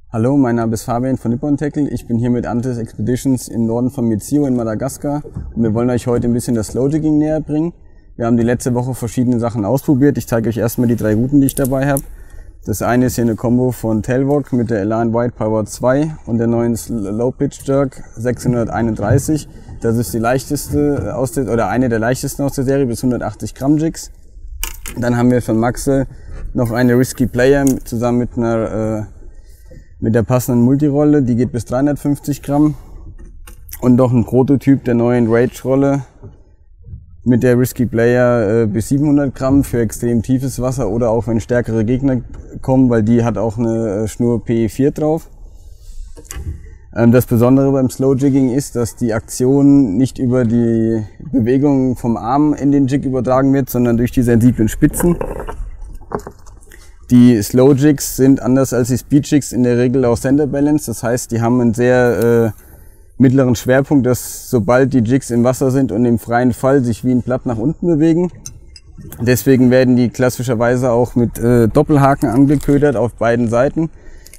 Hallo, mein Name ist Fabian von Nippon Tackle. Ich bin hier mit Antis Expeditions im Norden von Mitsio in Madagaskar und wir wollen euch heute ein bisschen das Slow Jigging näher bringen. Wir haben die letzte Woche verschiedene Sachen ausprobiert. Ich zeige euch erstmal die 3 Routen, die ich dabei habe. Das eine ist hier eine Combo von Tailwalk mit der Elan White Power 2 und der neuen Slow Pitch Jerk 631. Das ist die leichteste oder eine der leichtesten aus der Serie bis 180 Gramm Jigs. Dann haben wir von Maxe noch eine Risky Player zusammen mit der passenden Multirolle, die geht bis 350 Gramm. Und noch ein Prototyp der neuen Rage-Rolle mit der Risky Player bis 700 Gramm für extrem tiefes Wasser oder auch wenn stärkere Gegner kommen, weil die hat auch eine Schnur PE4 drauf. Das Besondere beim Slow Jigging ist, dass die Aktion nicht über die Bewegung vom Arm in den Jig übertragen wird, sondern durch die sensiblen Spitzen. Die Slow Jigs sind anders als die Speed Jigs in der Regel auch Center Balance. Das heißt, die haben einen sehr mittleren Schwerpunkt, dass sobald die Jigs im Wasser sind und im freien Fall sich wie ein Blatt nach unten bewegen. Deswegen werden die klassischerweise auch mit Doppelhaken angeködert auf beiden Seiten.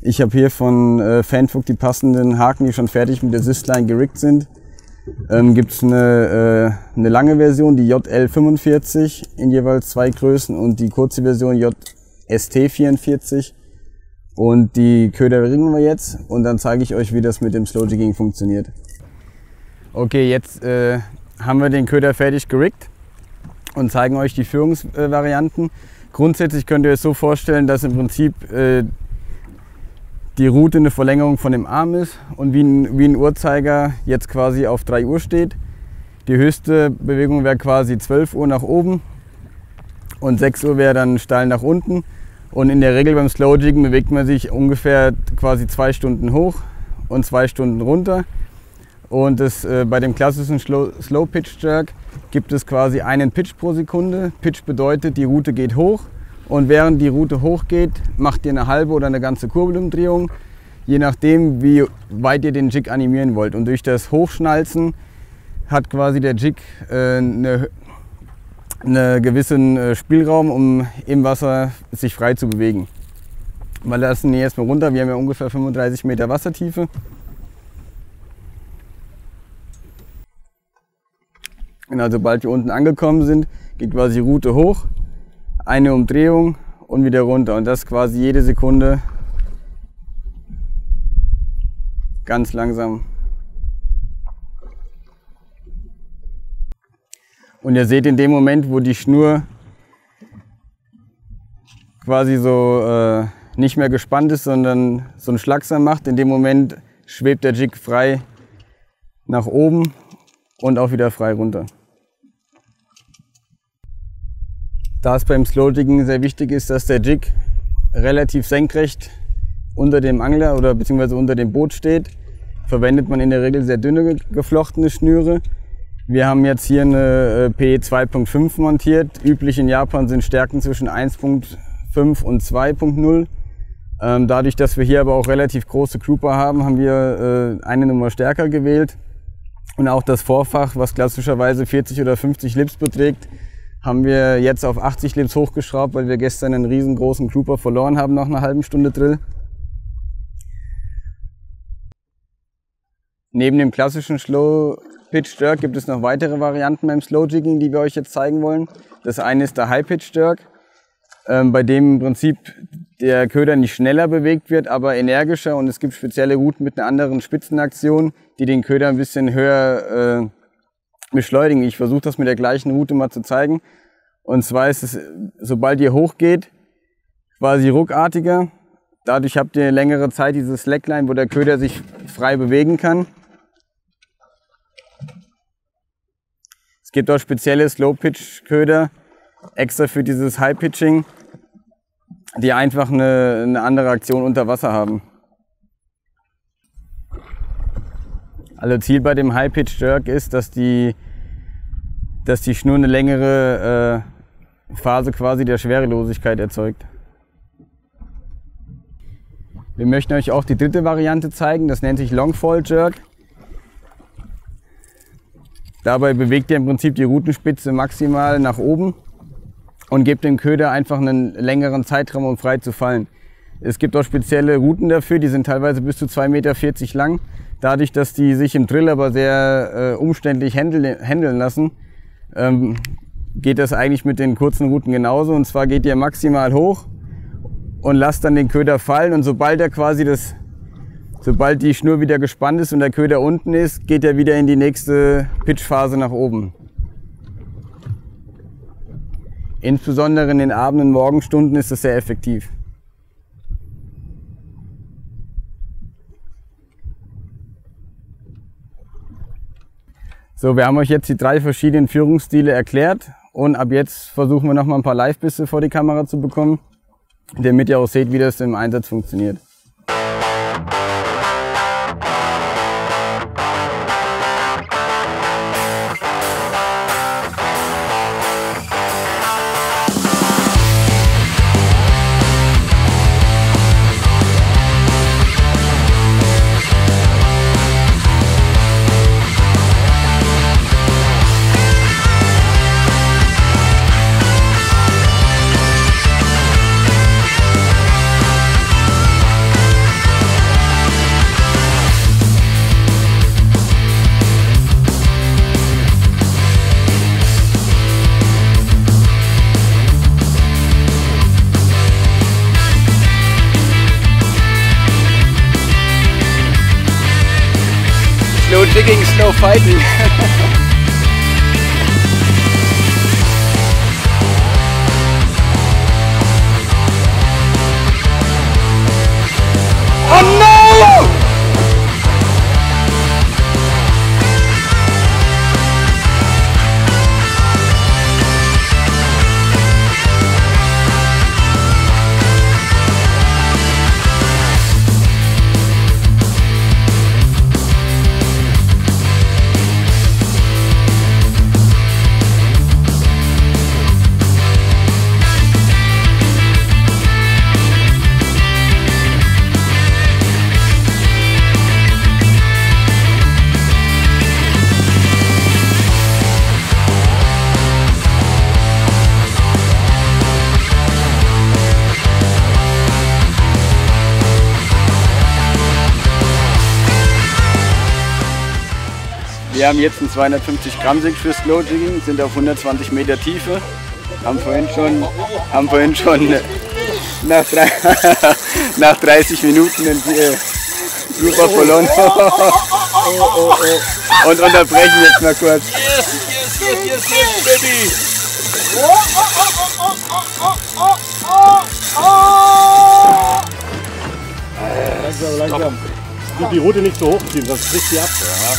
Ich habe hier von Fanfuck die passenden Haken, die schon fertig mit der Systline geriggt sind. Gibt es eine lange Version, die JL45 in jeweils 2 Größen und die kurze Version JST44. Und die Köder riggen wir jetzt und dann zeige ich euch, wie das mit dem Slow Jigging funktioniert. Okay, jetzt haben wir den Köder fertig geriggt und zeigen euch die Führungsvarianten. Grundsätzlich könnt ihr es so vorstellen, dass im Prinzip die Route eine Verlängerung von dem Arm ist und wie ein Uhrzeiger jetzt quasi auf 3 Uhr steht. Die höchste Bewegung wäre quasi 12 Uhr nach oben und 6 Uhr wäre dann steil nach unten. Und in der Regel beim Slow Jiggen bewegt man sich ungefähr quasi 2 Stunden hoch und 2 Stunden runter. Und bei dem klassischen Slow Pitch Jerk gibt es quasi einen Pitch pro Sekunde. Pitch bedeutet, die Route geht hoch. Und während die Route hochgeht, macht ihr eine halbe oder eine ganze Kurbelumdrehung, je nachdem, wie weit ihr den Jig animieren wollt. Und durch das Hochschnalzen hat quasi der Jig einen gewissen Spielraum, um im Wasser sich frei zu bewegen. Wir lassen ihn erstmal runter, wir haben ja ungefähr 35 Meter Wassertiefe. Und sobald wir unten angekommen sind, geht quasi die Route hoch. Eine Umdrehung und wieder runter und das quasi jede Sekunde ganz langsam. Und ihr seht in dem Moment, wo die Schnur quasi so nicht mehr gespannt ist, sondern so einen Schlagsam macht, in dem Moment schwebt der Jig frei nach oben und auch wieder frei runter. Da es beim Slow Jigging sehr wichtig ist, dass der Jig relativ senkrecht unter dem Angler oder beziehungsweise unter dem Boot steht, verwendet man in der Regel sehr dünne geflochtene Schnüre. Wir haben jetzt hier eine PE 2.5 montiert. Üblich in Japan sind Stärken zwischen 1.5 und 2.0. Dadurch, dass wir hier aber auch relativ große Grouper haben, haben wir eine Nummer stärker gewählt. Und auch das Vorfach, was klassischerweise 40 oder 50 Lips beträgt, haben wir jetzt auf 80 Lips hochgeschraubt, weil wir gestern einen riesengroßen Grouper verloren haben nach einer halben Stunde Drill. Neben dem klassischen Slow Pitch Jerk gibt es noch weitere Varianten beim Slow Jigging, die wir euch jetzt zeigen wollen. Das eine ist der High Pitch Jerk, bei dem im Prinzip der Köder nicht schneller bewegt wird, aber energischer, und es gibt spezielle Routen mit einer anderen Spitzenaktion, die den Köder ein bisschen höher beschleunigen. Ich versuche das mit der gleichen Route mal zu zeigen. Und zwar ist es, sobald ihr hochgeht, quasi ruckartiger. Dadurch habt ihr längere Zeit diese Slackline, wo der Köder sich frei bewegen kann. Es gibt auch spezielle Slow-Pitch-Köder, extra für dieses High-Pitching, die einfach eine andere Aktion unter Wasser haben. Also Ziel bei dem High-Pitch-Jerk ist, dass die Schnur eine längere Phase quasi der Schwerelosigkeit erzeugt. Wir möchten euch auch die dritte Variante zeigen, das nennt sich Long-Fall Jerk. Dabei bewegt ihr im Prinzip die Rutenspitze maximal nach oben und gebt dem Köder einfach einen längeren Zeitraum, um frei zu fallen. Es gibt auch spezielle Routen dafür, die sind teilweise bis zu 2,40 Meter lang. Dadurch, dass die sich im Drill aber sehr umständlich handeln lassen, geht das eigentlich mit den kurzen Routen genauso. Und zwar geht ihr maximal hoch und lasst dann den Köder fallen. Und sobald die Schnur wieder gespannt ist und der Köder unten ist, geht er wieder in die nächste Pitchphase nach oben. Insbesondere in den Abend- und Morgenstunden ist das sehr effektiv. So, wir haben euch jetzt die 3 verschiedenen Führungsstile erklärt und ab jetzt versuchen wir noch mal ein paar Live-Bisse vor die Kamera zu bekommen, damit ihr auch seht, wie das im Einsatz funktioniert. Slow jigging, slow fighting. Oh no! Wir haben jetzt einen 250 Gramm Sig für Slow Jigging, sind auf 120 Meter Tiefe, haben vorhin schon nach 30 Minuten den Blooper verloren und unterbrechen jetzt mal kurz. Yes, baby! Langsam. Die Route nicht so hochziehen, sonst bricht die ab. Ja.